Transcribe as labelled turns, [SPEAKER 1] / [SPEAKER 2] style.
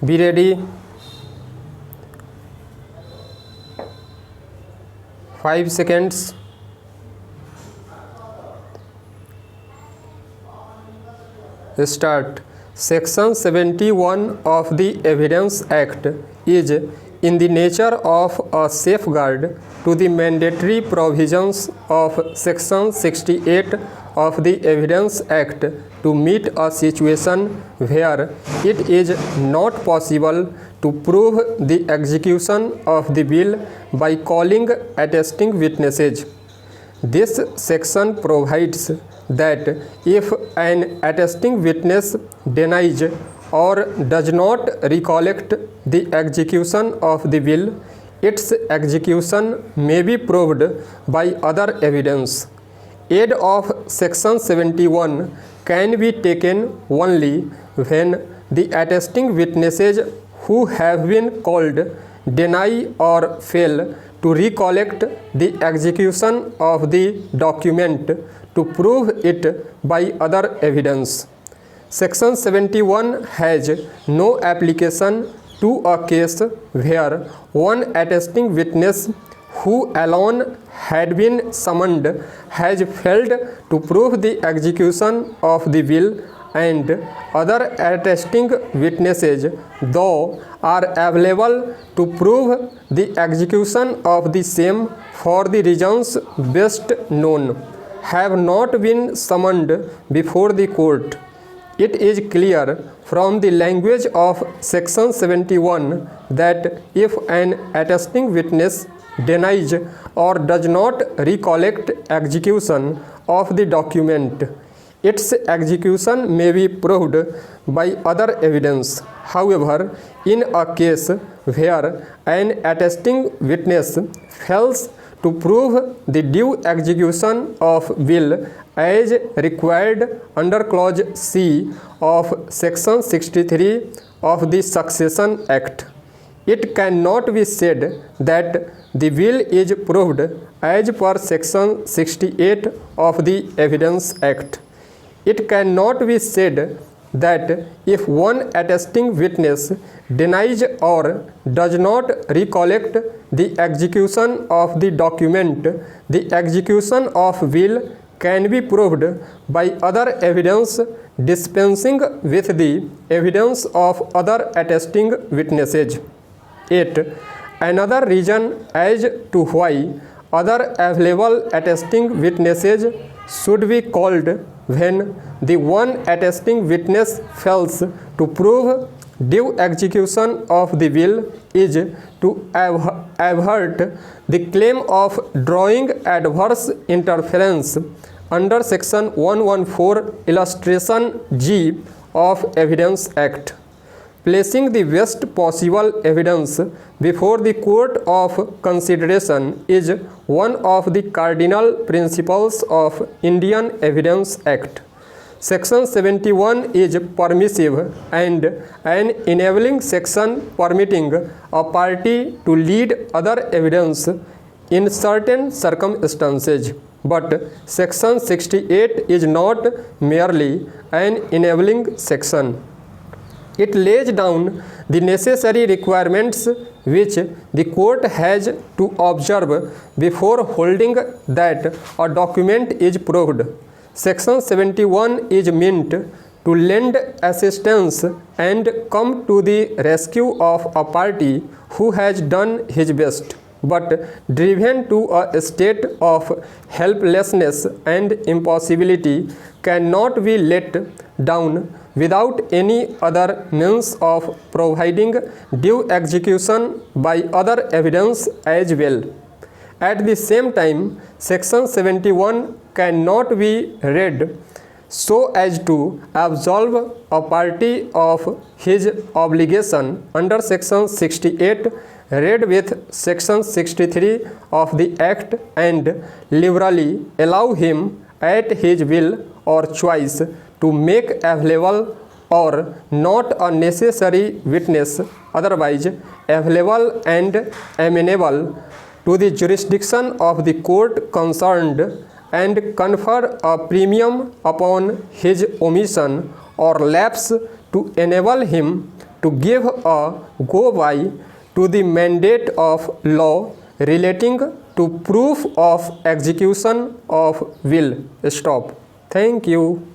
[SPEAKER 1] Be ready. 5 seconds. Start. Section 71 of the Evidence Act is in the nature of a safeguard to the mandatory provisions of Section 68 of the Evidence Act to meet a situation where it is not possible to prove the execution of the bill by calling attesting witnesses. This section provides that if an attesting witness denies or does not recollect the execution of the bill, its execution may be proved by other evidence. Aid of Section 71 can be taken only when the attesting witnesses who have been called deny or fail to recollect the execution of the document to prove it by other evidence. Section 71 has no application to a case where one attesting witness who alone had been summoned has failed to prove the execution of the bill and other attesting witnesses, though are available to prove the execution of the same for the reasons best known, have not been summoned before the court. It is clear from the language of Section 71 that if an attesting witness denies or does not recollect execution of the document, its execution may be proved by other evidence. However, in a case where an attesting witness fails to prove the due execution of bill as required under Clause C of Section 63 of the Succession Act, it cannot be said that the bill is proved as per Section 68 of the Evidence Act. It cannot be said that if one attesting witness denies or does not recollect the execution of the document, the execution of bill can be proved by other evidence dispensing with the evidence of other attesting witnesses. 8. Another reason as to why other available attesting witnesses should be called when the one attesting witness fails to prove due execution of the bill is to avert the claim of drawing adverse interference under Section 114 illustration G of Evidence Act. Placing the best possible evidence before the court of consideration is one of the cardinal principles of Indian Evidence Act. Section 71 is permissive and an enabling section permitting a party to lead other evidence in certain circumstances. But Section 68 is not merely an enabling section. It lays down the necessary requirements which the court has to observe before holding that a document is proved. Section 71 is meant to lend assistance and come to the rescue of a party who has done his best, but driven to a state of helplessness and impossibility cannot be let down without any other means of providing due execution by other evidence as well. At the same time, Section 71 cannot be read so as to absolve a party of his obligation under Section 68 read with Section 63 of the Act and liberally allow him at his will or choice to make available or not a necessary witness otherwise available and amenable to the jurisdiction of the court concerned and confer a premium upon his omission or lapse to enable him to give a go by to the mandate of law relating to proof of execution of will. Stop. Thank you.